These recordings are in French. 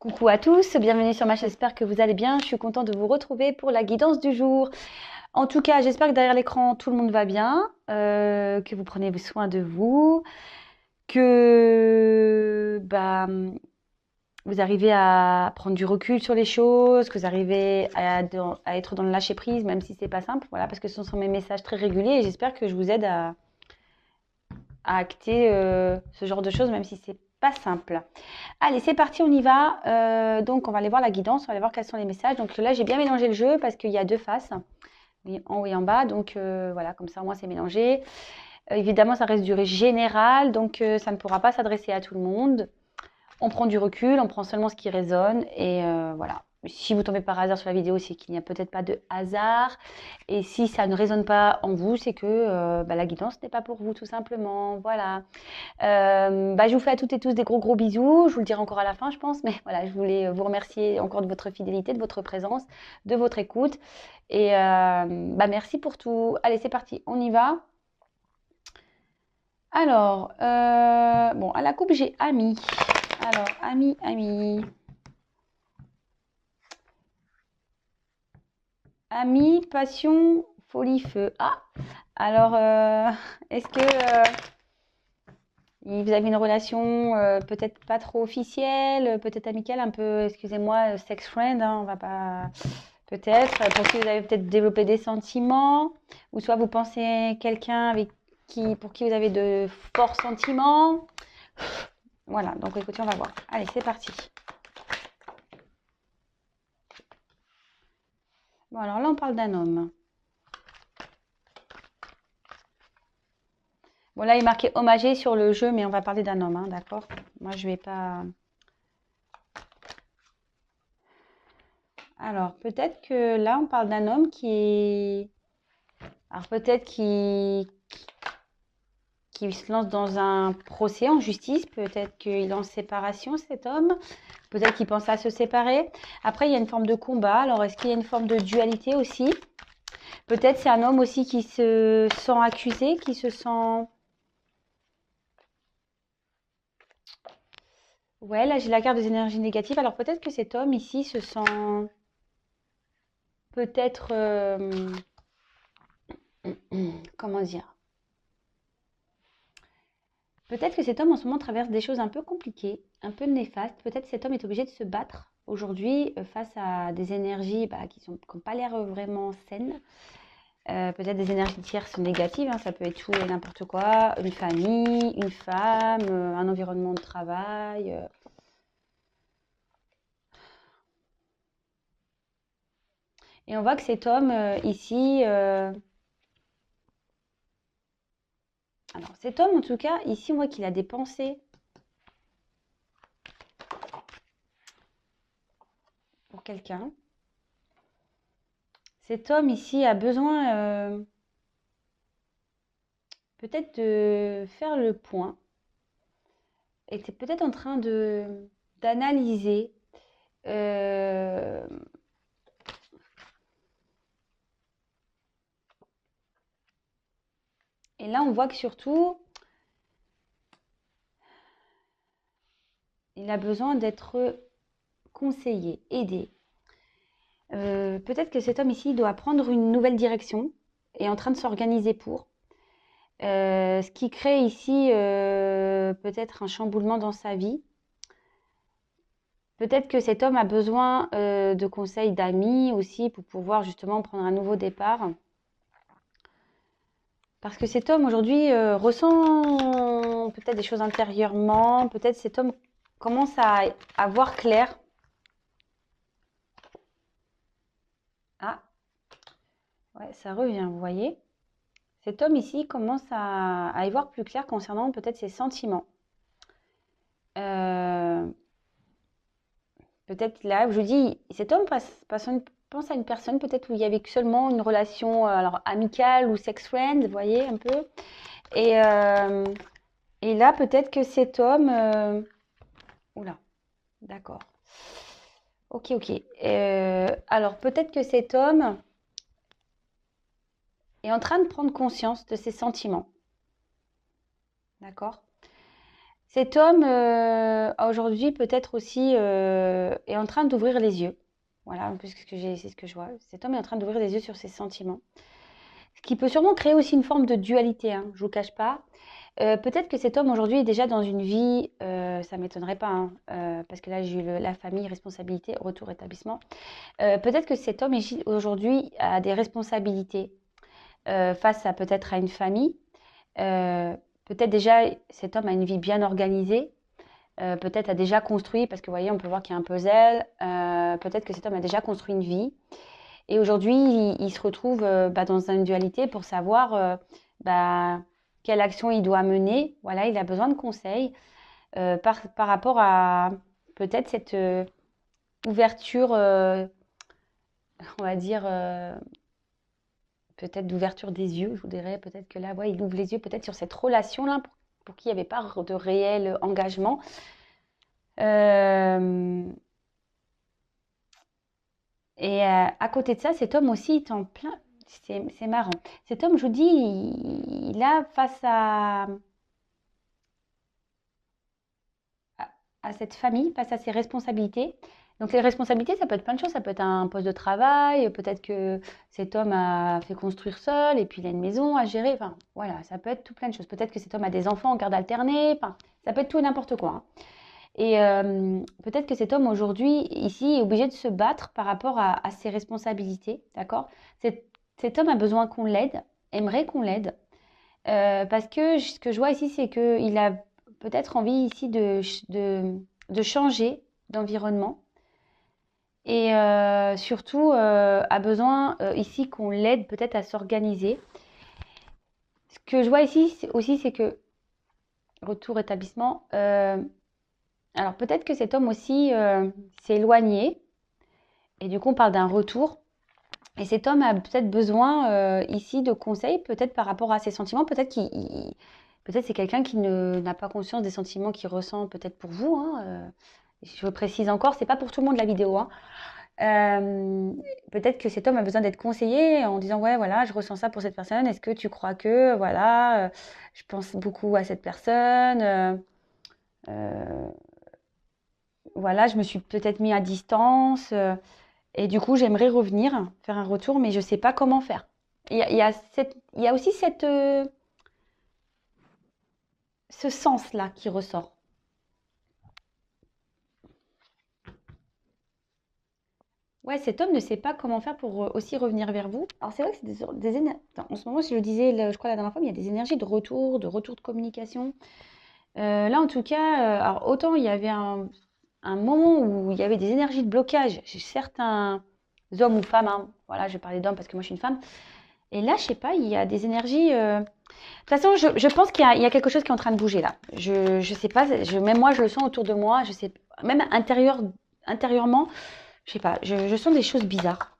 Coucou à tous, bienvenue sur ma chaîne, j'espère que vous allez bien. Je suis contente de vous retrouver pour la guidance du jour. En tout cas, j'espère que derrière l'écran, tout le monde va bien, que vous prenez soin de vous, que vous arrivez à prendre du recul sur les choses, que vous arrivez à être dans le lâcher prise, même si c'est pas simple. Voilà, parce que ce sont mes messages très réguliers et j'espère que je vous aide à acter ce genre de choses, même si c'est pas simple. Allez, c'est parti, on y va. Donc, on va aller voir la guidance, on va aller voir quels sont les messages. Donc là, j'ai bien mélangé le jeu parce qu'il y a deux faces, en haut et en bas. Donc voilà, comme ça, au moins, c'est mélangé. Évidemment, ça reste du général, donc ça ne pourra pas s'adresser à tout le monde. On prend du recul, on prend seulement ce qui résonne et voilà. Si vous tombez par hasard sur la vidéo, c'est qu'il n'y a peut-être pas de hasard. Et si ça ne résonne pas en vous, c'est que la guidance n'est pas pour vous, tout simplement. Voilà. Je vous fais à toutes et tous des gros bisous. Je vous le dirai encore à la fin, je pense. Mais voilà, je voulais vous remercier encore de votre fidélité, de votre présence, de votre écoute. Et merci pour tout. Allez, c'est parti, on y va. Alors, à la coupe, j'ai ami. Alors, ami. Ami, passion, folie, feu. Ah, alors, est-ce que vous avez une relation peut-être pas trop officielle, peut-être amicale, un peu, excusez-moi, sex friend, hein, on va pas... Peut-être, pour qui vous avez peut-être développé des sentiments, ou soit vous pensez quelqu'un pour qui vous avez de forts sentiments. Voilà, donc écoutez, on va voir. Allez, c'est parti. Bon, alors là, on parle d'un homme. Bon, là, il est marqué hommagé sur le jeu, mais on va parler d'un homme, hein, d'accord? Moi, je vais pas... Alors, peut-être que là, on parle d'un homme qui... Alors, peut-être qui se lance dans un procès en justice. Peut-être qu'il est en séparation, cet homme. Peut-être qu'il pense à se séparer. Après, il y a une forme de combat. Alors, est-ce qu'il y a une forme de dualité aussi? Peut-être c'est un homme aussi qui se sent accusé, qui se sent... Ouais, là, j'ai la carte des énergies négatives. Alors, peut-être que cet homme ici se sent peut-être... comment dire? Peut-être que cet homme en ce moment traverse des choses un peu compliquées, un peu néfastes. Peut-être que cet homme est obligé de se battre aujourd'hui face à des énergies qui n'ont pas l'air vraiment saines. Peut-être des énergies tierces négatives, hein, ça peut être tout et n'importe quoi. Une famille, une femme, un environnement de travail. Et on voit que cet homme ici... alors cet homme en tout cas, ici on voit qu'il a des pensées pour quelqu'un. Cet homme ici a besoin peut-être de faire le point. Et tu es peut-être en train d'analyser euh, et là on voit que surtout il a besoin d'être conseillé, aidé. Peut-être que cet homme ici doit prendre une nouvelle direction et est en train de s'organiser pour. Ce qui crée ici peut-être un chamboulement dans sa vie. Peut-être que cet homme a besoin de conseils d'amis aussi pour pouvoir justement prendre un nouveau départ. Parce que cet homme aujourd'hui ressent peut-être des choses intérieurement, peut-être cet homme commence à voir clair. Ah, ouais, ça revient, vous voyez. Cet homme ici commence à y voir plus clair concernant peut-être ses sentiments. Euh, Peut-être là, je vous dis, cet homme pense à une personne peut-être où il y avait seulement une relation alors amicale ou sex friend, vous voyez un peu. Et, euh, et là, peut-être que cet homme... oula, d'accord. Ok. Alors, peut-être que cet homme est en train de prendre conscience de ses sentiments. D'accord? Cet homme, aujourd'hui, peut-être aussi, est en train d'ouvrir les yeux. Voilà, puisque c'est ce que je vois. Cet homme est en train d'ouvrir les yeux sur ses sentiments. Ce qui peut sûrement créer aussi une forme de dualité, hein, je vous cache pas. Peut-être que cet homme aujourd'hui est déjà dans une vie, ça m'étonnerait pas, hein, parce que là j'ai eu la famille, responsabilité, retour établissement. Peut-être que cet homme aujourd'hui a des responsabilités face à peut-être à une famille. Euh, Peut-être déjà cet homme a une vie bien organisée. Peut-être a déjà construit, parce que vous voyez, on peut voir qu'il y a un puzzle. Peut-être que cet homme a déjà construit une vie. Et aujourd'hui, il se retrouve dans une dualité pour savoir bah, quelle action il doit mener. Voilà, il a besoin de conseils par rapport à peut-être cette ouverture, on va dire, peut-être d'ouverture des yeux. Je vous dirais peut-être que là, ouais, il ouvre les yeux peut-être sur cette relation-là pour qu'il n'y avait pas de réel engagement. Euh, Et à côté de ça, cet homme aussi est en plein. C'est marrant. Cet homme, je vous dis, il a face à cette famille, face à ses responsabilités. Donc les responsabilités, ça peut être plein de choses. Ça peut être un poste de travail, peut-être que cet homme a fait construire seul et puis il a une maison à gérer. Enfin, voilà, ça peut être tout plein de choses. Peut-être que cet homme a des enfants en garde alternée. Enfin, ça peut être tout et n'importe quoi, hein. Et peut-être que cet homme aujourd'hui, ici, est obligé de se battre par rapport à ses responsabilités, d'accord? Cet homme a besoin qu'on l'aide, aimerait qu'on l'aide, parce que ce que je vois ici, c'est qu'il a peut-être envie ici de changer d'environnement et surtout a besoin ici qu'on l'aide peut-être à s'organiser. Ce que je vois ici aussi, c'est que, retour établissement, alors peut-être que cet homme aussi s'est éloigné et du coup on parle d'un retour. Et cet homme a peut-être besoin ici de conseils, peut-être par rapport à ses sentiments. Peut-être c'est quelqu'un qui n'a pas conscience des sentiments qu'il ressent peut-être pour vous, hein. Je précise encore, c'est pas pour tout le monde la vidéo, hein. Euh, Peut-être que cet homme a besoin d'être conseillé en disant ouais voilà je ressens ça pour cette personne. Est-ce que tu crois que voilà je pense beaucoup à cette personne. Euh, voilà, je me suis peut-être mis à distance et du coup, j'aimerais revenir, faire un retour, mais je ne sais pas comment faire. Il y a aussi ce sens-là qui ressort. Ouais, cet homme ne sait pas comment faire pour aussi revenir vers vous. Alors, c'est vrai que c'est des énergies. En ce moment, je le disais, je crois, la dernière fois, mais il y a des énergies de retour de communication. Là, en tout cas, alors autant il y avait un moment où il y avait des énergies de blocage chez certains hommes ou femmes, hein. Voilà, je vais parler d'hommes parce que moi, je suis une femme. Et là, je sais pas, il y a des énergies. De toute façon, je pense qu'il y a quelque chose qui est en train de bouger là. Je sais pas, même moi, je le sens autour de moi. Je sais, même intérieurement, je sais pas, je sens des choses bizarres.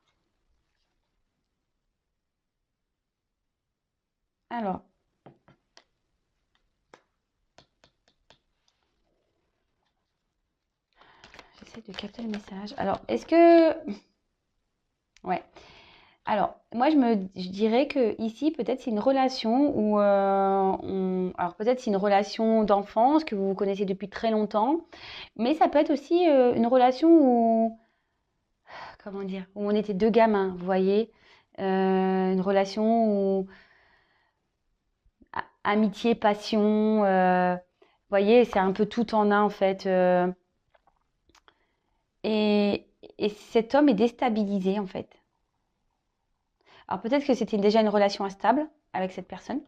Alors, j'essaie de capter le message. Alors, est-ce que. Ouais. Alors, moi, je dirais que ici, peut-être c'est une relation où, alors peut-être c'est une relation d'enfance que vous connaissez depuis très longtemps, mais ça peut être aussi une relation où, comment dire, où on était deux gamins, vous voyez, une relation où amitié, passion, vous voyez, c'est un peu tout en un en fait, et, et cet homme est déstabilisé en fait. Alors peut-être que c'était déjà une relation instable avec cette personne.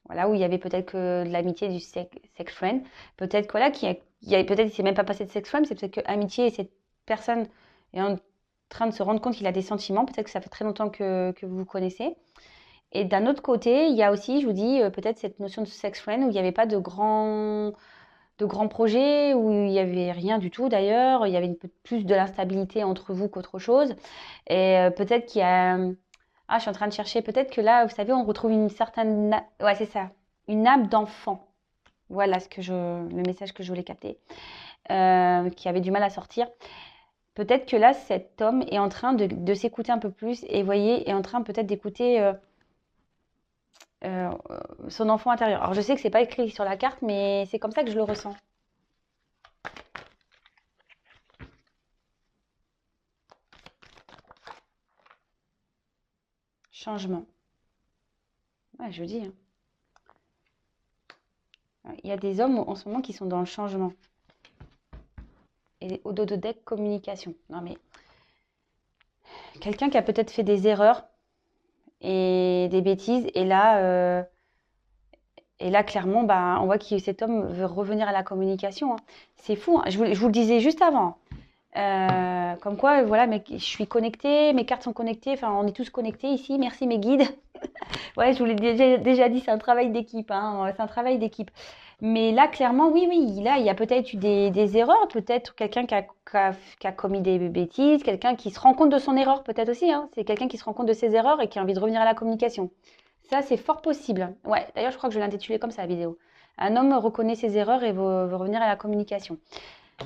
Voilà, où il y avait peut-être que de l'amitié, du sex friend. Peut-être que voilà, peut-être qu'il s'est même pas passé de sex friend, c'est peut-être que amitié et cette personne est en train de se rendre compte qu'il a des sentiments. Peut-être que ça fait très longtemps que vous vous connaissez. Et d'un autre côté, il y a aussi, je vous dis, peut-être cette notion de sex friend où il n'y avait pas de grands projets, où il n'y avait rien du tout d'ailleurs. Il y avait plus de l'instabilité entre vous qu'autre chose. Et peut-être qu'il y a ah, je suis en train de chercher. Peut-être que là, vous savez, on retrouve une certaine. Ouais, c'est ça. Une âme d'enfant. Voilà le message que je voulais capter, qui avait du mal à sortir. Peut-être que là, cet homme est en train de s'écouter un peu plus et, voyez, est en train peut-être d'écouter euh, son enfant intérieur. Alors je sais que c'est pas écrit sur la carte, mais c'est comme ça que je le ressens. Changement. Ouais, je dis, hein. Il y a des hommes en ce moment qui sont dans le changement. Et au dos de deck, communication. Non mais, quelqu'un qui a peut-être fait des erreurs et des bêtises, et là clairement, bah, on voit que cet homme veut revenir à la communication, hein. C'est fou, hein. Je vous le disais juste avant. Comme quoi, voilà, mais je suis connectée, mes cartes sont connectées, enfin, on est tous connectés ici. Merci mes guides. Ouais, je vous l'ai déjà dit, c'est un travail d'équipe, hein, c'est un travail d'équipe. Mais là, clairement, oui, oui, là, il y a peut-être eu des erreurs, peut-être quelqu'un qui a commis des bêtises, quelqu'un qui se rend compte de son erreur, peut-être aussi, hein. C'est quelqu'un qui se rend compte de ses erreurs et qui a envie de revenir à la communication. Ça, c'est fort possible. Ouais, d'ailleurs, je crois que je l'ai intitulé comme ça, la vidéo. Un homme reconnaît ses erreurs et veut revenir à la communication.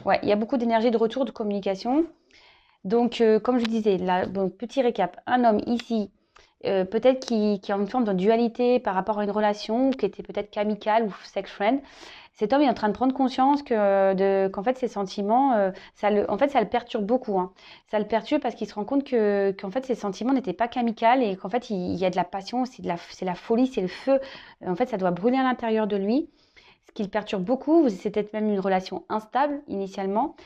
Ouais, il y a beaucoup d'énergie de retour de communication. Donc, comme je disais, là, donc, petit récap. Un homme ici, peut-être qui a une forme de dualité par rapport à une relation, qui était peut-être qu'amicale ou sex friend. Cet homme est en train de prendre conscience qu'en fait, ses sentiments, en fait, ça le perturbe beaucoup, hein. Ça le perturbe parce qu'il se rend compte qu'en fait, ses sentiments n'étaient pas qu'amicales et qu'en fait, il y a de la passion, c'est la folie, c'est le feu. En fait, ça doit brûler à l'intérieur de lui. Ce qui le perturbe beaucoup, c'est peut-être même une relation instable initialement.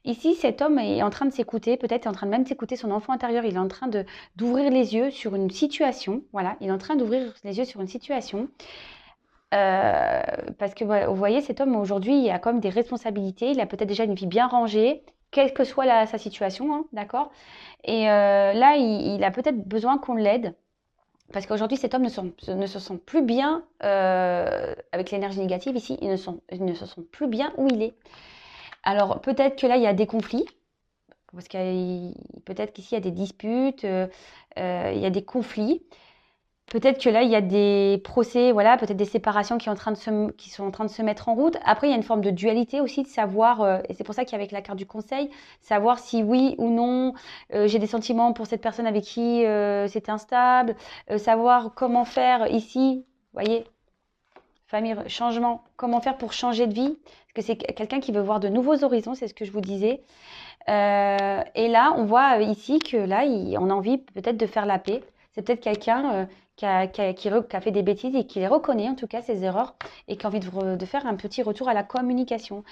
Ici, cet homme est en train de s'écouter, peut-être est en train de même s'écouter son enfant intérieur. Il est en train d'ouvrir les yeux sur une situation. Voilà, il est en train d'ouvrir les yeux sur une situation. Parce que voilà, vous voyez, cet homme aujourd'hui, il a quand même des responsabilités. Il a peut-être déjà une vie bien rangée, quelle que soit sa situation, hein, d'accord. Et là, il a peut-être besoin qu'on l'aide. Parce qu'aujourd'hui, cet homme ne se sent plus bien avec l'énergie négative ici. Il ne se sent plus bien où il est. Alors, peut-être que là, il y a des conflits. Parce que peut-être qu'ici, il y a des disputes, il y a des conflits. Peut-être que là, il y a des procès, voilà, peut-être des séparations qui sont en train de se mettre en route. Après, il y a une forme de dualité aussi, de savoir, et c'est pour ça qu'avec la carte du conseil, savoir si oui ou non, j'ai des sentiments pour cette personne avec qui c'est instable, savoir comment faire ici, vous voyez, famille, changement, comment faire pour changer de vie, parce que c'est quelqu'un qui veut voir de nouveaux horizons, c'est ce que je vous disais. Et là, on voit ici que là, on a envie peut-être de faire la paix. C'est peut-être quelqu'un qui a fait des bêtises et qui les reconnaît, en tout cas, ses erreurs, et qui a envie de faire un petit retour à la communication.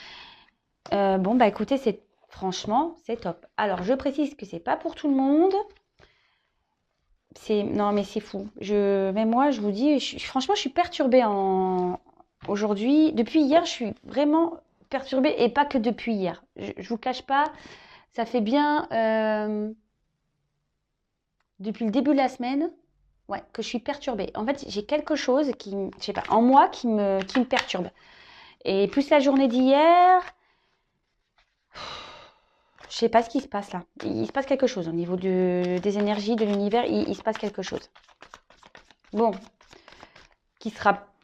Bon, bah écoutez, franchement, c'est top. Alors, je précise que c'est pas pour tout le monde. Non, mais c'est fou. Même moi, je vous dis, franchement, je suis perturbée aujourd'hui. Depuis hier, je suis vraiment perturbée, et pas que depuis hier. Je vous cache pas, ça fait bien depuis le début de la semaine, ouais, que je suis perturbée. En fait, j'ai quelque chose je sais pas, en moi qui me perturbe. Et plus la journée d'hier, je sais pas ce qui se passe là. Il se passe quelque chose au niveau des énergies, de l'univers. Il se passe quelque chose. Bon,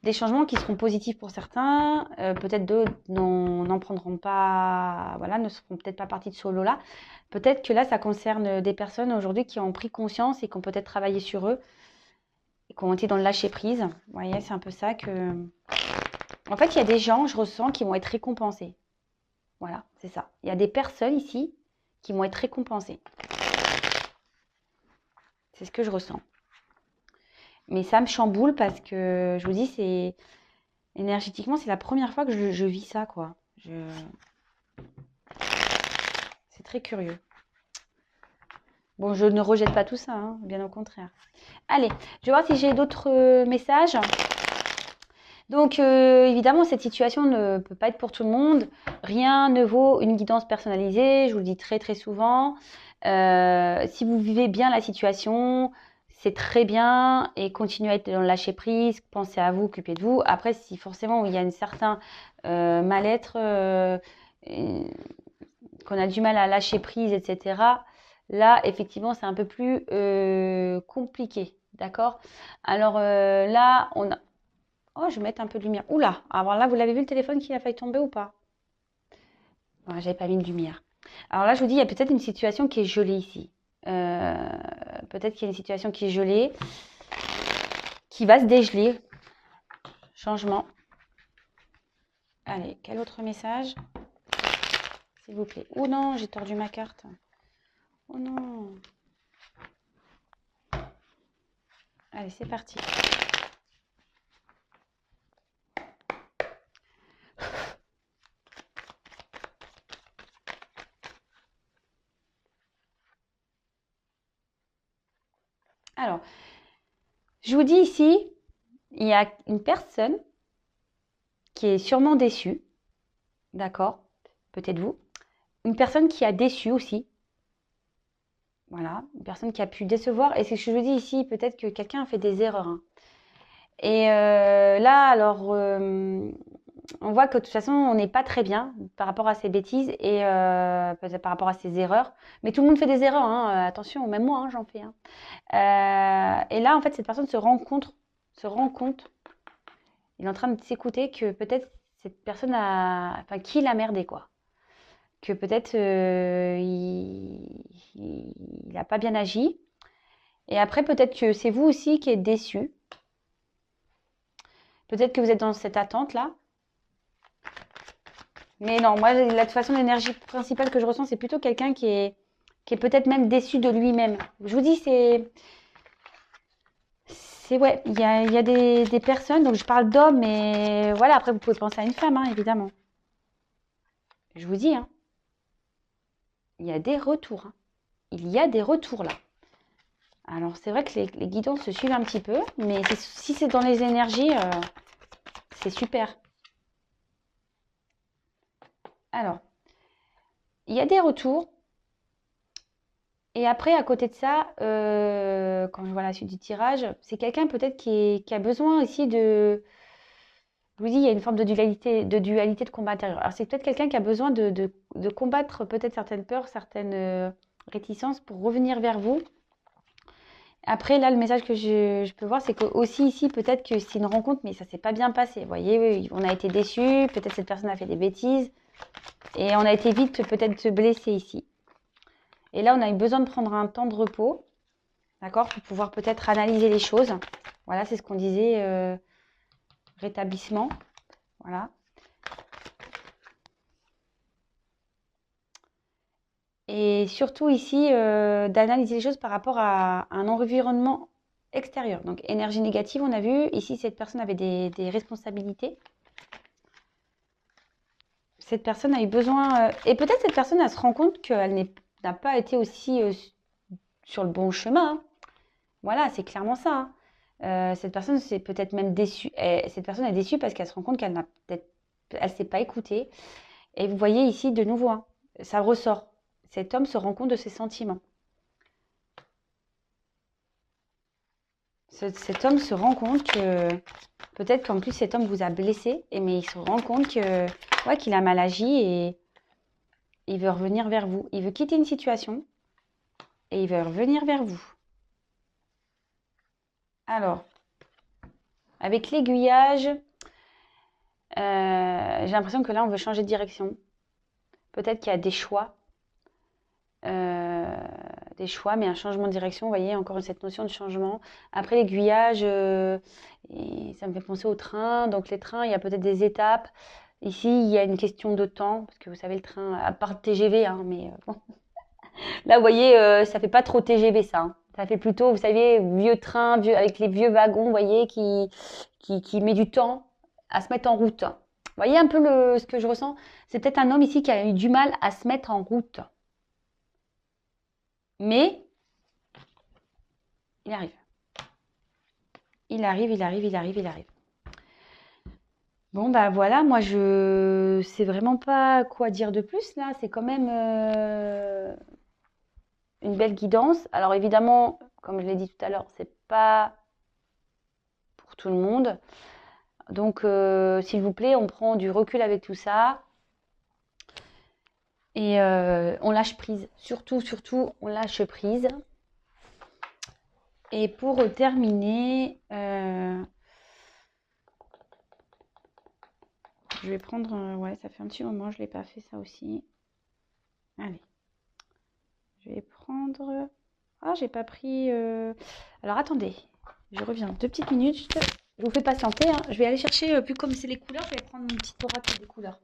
des changements qui seront positifs pour certains. Peut-être d'autres n'en prendront pas, voilà, ne seront peut-être pas partie de ce lot-là. Peut-être que là, ça concerne des personnes aujourd'hui qui ont pris conscience et qui ont peut-être travaillé sur eux, et qui ont été dans le lâcher-prise. Vous voyez, c'est un peu ça que... En fait, il y a des gens, je ressens, qui vont être récompensés. Voilà, c'est ça. Il y a des personnes ici qui vont être récompensées. C'est ce que je ressens. Mais ça me chamboule parce que, je vous dis, énergétiquement, c'est la première fois que je vis ça, quoi. C'est très curieux. Bon, je ne rejette pas tout ça, hein, bien au contraire. Allez, je vais voir si j'ai d'autres messages. Donc, évidemment, cette situation ne peut pas être pour tout le monde. Rien ne vaut une guidance personnalisée, je vous le dis très très souvent. Si vous vivez bien la situation, c'est très bien et continuez à être dans le lâcher prise, pensez à vous, occupez de vous. Après, si forcément il y a un certain mal-être, qu'on a du mal à lâcher prise, etc., là, effectivement, c'est un peu plus compliqué. D'accord? Alors là, on a... Oh, je vais mettre un peu de lumière. Oula! Alors là, vous l'avez vu le téléphone qui a failli tomber ou pas? Ouais, j'avais pas mis de lumière. Alors là, je vous dis, il y a peut-être une situation qui est gelée ici. Peut-être qu'il y a une situation qui est gelée, qui va se dégeler. changement. Allez, quel autre message? S'il vous plaît. Oh non, j'ai tordu ma carte. Oh non. Allez, c'est parti. Alors, je vous dis ici, il y a une personne qui est sûrement déçue. D'accord? Peut-être vous. Une personne qui a déçu aussi. Voilà, une personne qui a pu décevoir. Et c'est ce que je vous dis ici, peut-être que quelqu'un a fait des erreurs. Hein. Et là, alors, on voit que de toute façon, on n'est pas très bien par rapport à ces bêtises et peut-être par rapport à ces erreurs. Mais tout le monde fait des erreurs, hein. Attention, même moi, hein, j'en fais. Hein. Et là, en fait, cette personne se rend compte, il est en train de s'écouter que peut-être cette personne a, enfin, qui l'a merdé, quoi. Que peut-être il n'a pas bien agi. Et après, peut-être que c'est vous aussi qui êtes déçu. Peut-être que vous êtes dans cette attente-là. Mais non, moi, de toute façon, l'énergie principale que je ressens, c'est plutôt quelqu'un qui est peut-être même déçu de lui-même. Je vous dis, ouais, il y a des personnes, donc je parle d'hommes, mais voilà, après, vous pouvez penser à une femme, hein, évidemment. Je vous dis, hein, il y a des retours. Hein. Il y a des retours, là. Alors, c'est vrai que les guidances se suivent un petit peu, mais si c'est dans les énergies, c'est super. Alors, il y a des retours. Et après, à côté de ça, quand je vois la suite du tirage, c'est quelqu'un peut-être qui a besoin aussi de... Je vous dis, il y a une forme de dualité de combat intérieur. Alors, c'est peut-être quelqu'un qui a besoin de combattre peut-être certaines peurs, certaines réticences pour revenir vers vous. Après, là, le message que je peux voir, c'est que aussi ici, peut-être que c'est une rencontre, mais ça s'est pas bien passé. Vous voyez, oui, on a été déçus, peut-être cette personne a fait des bêtises, et on a été vite peut-être se blesser ici. Et là, on a eu besoin de prendre un temps de repos, d'accord, pour pouvoir peut-être analyser les choses. Voilà, c'est ce qu'on disait, rétablissement. Voilà. Et surtout ici, d'analyser les choses par rapport à un environnement extérieur. Donc, énergie négative, on a vu. Ici, cette personne avait des responsabilités. Cette personne a eu besoin... et peut-être cette personne, elle se rend compte qu'elle n'a pas été aussi sur le bon chemin. Hein. Voilà, c'est clairement ça. Hein. Cette personne, c'est peut-être même déçue. Cette personne est déçue parce qu'elle se rend compte qu'elle n'a peut-être... Elle ne s'est pas écoutée. Et vous voyez ici, de nouveau, hein, ça ressort. Cet homme se rend compte de ses sentiments. Cet homme se rend compte que peut-être qu'en plus cet homme vous a blessé, mais il se rend compte que ouais, qu'il a mal agi et il veut revenir vers vous. Il veut quitter une situation et il veut revenir vers vous. Alors, avec l'aiguillage, j'ai l'impression que là on veut changer de direction. Peut-être qu'il y a des choix, mais un changement de direction. Vous voyez, encore cette notion de changement. Après l'aiguillage, ça me fait penser au train. Donc les trains, il y a peut-être des étapes. Ici, il y a une question de temps, parce que vous savez, le train, à part le TGV, hein, mais bon. Là, vous voyez, ça fait pas trop TGV, ça. Hein. Ça fait plutôt, vous savez, vieux train, avec les vieux wagons, vous voyez, qui met du temps à se mettre en route. Vous voyez un peu ce que je ressens? C'est peut-être un homme ici qui a eu du mal à se mettre en route. Mais il arrive. Il arrive, il arrive, il arrive, il arrive. Bon, bah voilà, moi je sais vraiment pas quoi dire de plus là. C'est quand même une belle guidance. Alors évidemment, comme je l'ai dit tout à l'heure, c'est pas pour tout le monde. Donc s'il vous plaît, on prend du recul avec tout ça et on lâche prise. Surtout, surtout, on lâche prise. Et pour terminer, je vais prendre, ouais, ça fait un petit moment, je l'ai pas fait ça aussi. Allez, je vais prendre. Ah, j'ai pas pris. Alors attendez, je reviens 2 petites minutes. Je vous fais patienter, hein. Je vais aller chercher, plus comme c'est les couleurs, je vais prendre mon petit oracle des couleurs.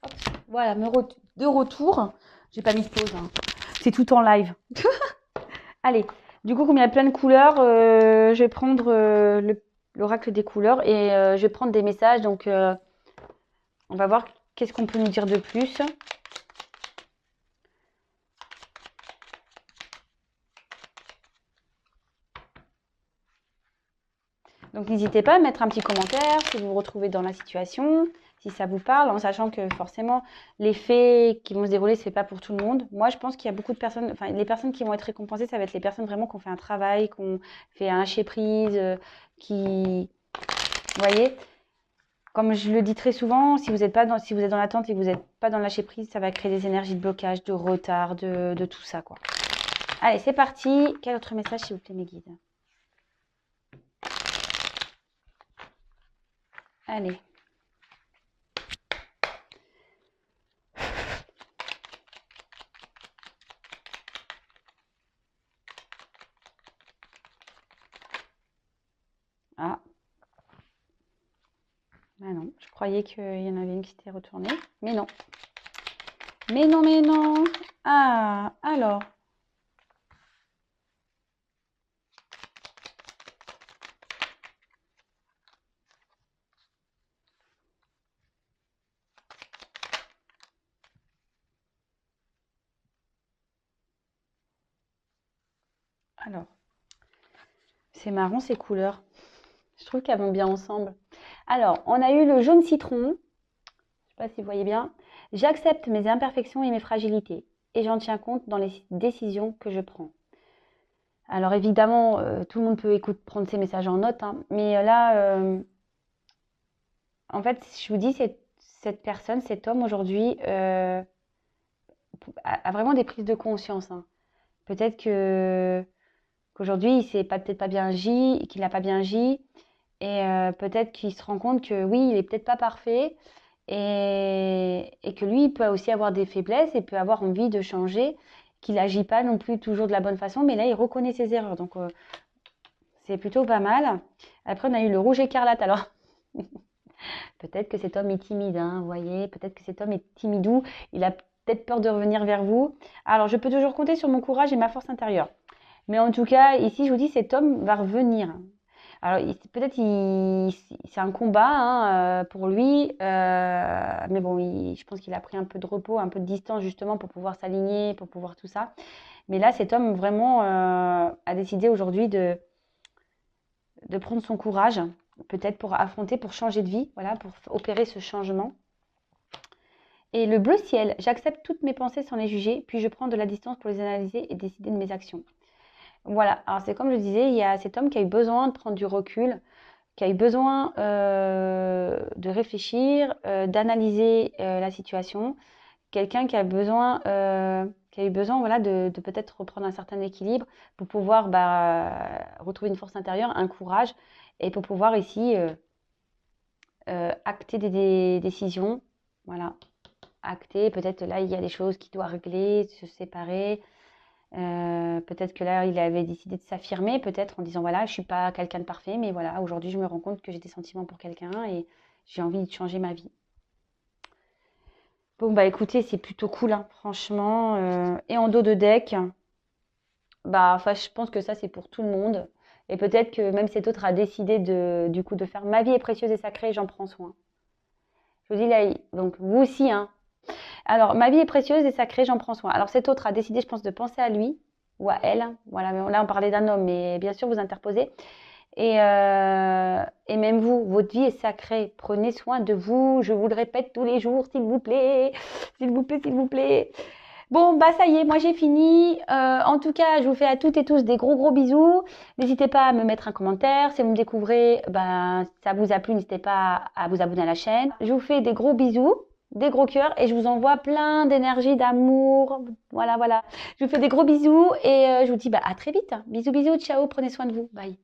Hop, voilà, de retour. J'ai pas mis de pause, hein. C'est tout en live. Allez, du coup, comme il y a plein de couleurs, je vais prendre l'oracle des couleurs et je vais prendre des messages. Donc, on va voir qu'est-ce qu'on peut nous dire de plus. Donc, n'hésitez pas à mettre un petit commentaire si vous vous retrouvez dans la situation, si ça vous parle, en sachant que forcément, les faits qui vont se dérouler, c'est pas pour tout le monde. Moi, je pense qu'il y a beaucoup de personnes, enfin, les personnes qui vont être récompensées, ça va être les personnes vraiment qui ont fait un travail, qui ont fait un lâcher prise, qui, vous voyez, comme je le dis très souvent, si vous êtes dans l'attente et que vous n'êtes pas dans le lâcher prise, ça va créer des énergies de blocage, de retard, de tout ça, quoi. Allez, c'est parti. Quel autre message, s'il vous plaît, mes guides? Allez. Ah. Ah non, je croyais qu'il y en avait une qui s'était retournée. Mais non. Mais non, mais non. Ah, alors. Alors. C'est marrant ces couleurs. Je trouve qu'elles vont bien ensemble. Alors, on a eu le jaune citron. Je ne sais pas si vous voyez bien. J'accepte mes imperfections et mes fragilités. Et j'en tiens compte dans les décisions que je prends. Alors évidemment, tout le monde peut prendre ces messages en note, hein, mais là, en fait, je vous dis, cette personne, cet homme aujourd'hui, a vraiment des prises de conscience, hein. Peut-être qu'aujourd'hui, il s'est peut-être pas bien agi, qu'il n'a pas bien agi, et peut-être qu'il se rend compte que oui, il est peut-être pas parfait, et que lui, il peut aussi avoir des faiblesses, et peut avoir envie de changer, qu'il n'agit pas non plus toujours de la bonne façon, mais là, il reconnaît ses erreurs. Donc, c'est plutôt pas mal. Après, on a eu le rouge écarlate. Alors, peut-être que cet homme est timide, hein, vous voyez. Peut-être que cet homme est timidou. Il a peut-être peur de revenir vers vous. Alors, je peux toujours compter sur mon courage et ma force intérieure. Mais en tout cas, ici, je vous dis, cet homme va revenir. Alors, peut-être c'est un combat, hein, pour lui. Mais bon, je pense qu'il a pris un peu de repos, un peu de distance, justement, pour pouvoir s'aligner, pour pouvoir tout ça. Mais là, cet homme, vraiment, a décidé aujourd'hui de prendre son courage, peut-être pour affronter, pour changer de vie, voilà, pour opérer ce changement. Et le bleu ciel, j'accepte toutes mes pensées sans les juger, puis je prends de la distance pour les analyser et décider de mes actions. Voilà, alors c'est comme je disais, il y a cet homme qui a eu besoin de prendre du recul, qui a eu besoin de réfléchir, d'analyser la situation, quelqu'un qui a eu besoin voilà, de peut-être reprendre un certain équilibre pour pouvoir retrouver une force intérieure, un courage, et pour pouvoir ici acter des décisions. Voilà, acter, peut-être là il y a des choses qu'il doit régler, se séparer. Peut-être que là il avait décidé de s'affirmer, peut-être en disant voilà, je suis pas quelqu'un de parfait, mais voilà, aujourd'hui je me rends compte que j'ai des sentiments pour quelqu'un et j'ai envie de changer ma vie. Bon, bah écoutez, c'est plutôt cool, hein, franchement. Et en dos de deck, bah, enfin, je pense que ça, c'est pour tout le monde. Et peut-être que même cet autre a décidé du coup, de faire ma vie est précieuse et sacrée, j'en prends soin. Je vous dis là, donc vous aussi, hein. Alors, ma vie est précieuse et sacrée, j'en prends soin. Alors, cet autre a décidé, je pense, de penser à lui ou à elle. Voilà, là, on parlait d'un homme, mais bien sûr, vous interposez. Et même vous, votre vie est sacrée. Prenez soin de vous. Je vous le répète tous les jours, s'il vous plaît. S'il vous plaît, s'il vous plaît. Bon, bah ça y est, moi j'ai fini. En tout cas, je vous fais à toutes et tous des gros gros bisous. N'hésitez pas à me mettre un commentaire. Si vous me découvrez, ben, ça vous a plu, n'hésitez pas à vous abonner à la chaîne. Je vous fais des gros bisous, des gros cœurs et je vous envoie plein d'énergie, d'amour. Voilà, voilà. Je vous fais des gros bisous et je vous dis bah, à très vite. Bisous, bisous, ciao, prenez soin de vous. Bye.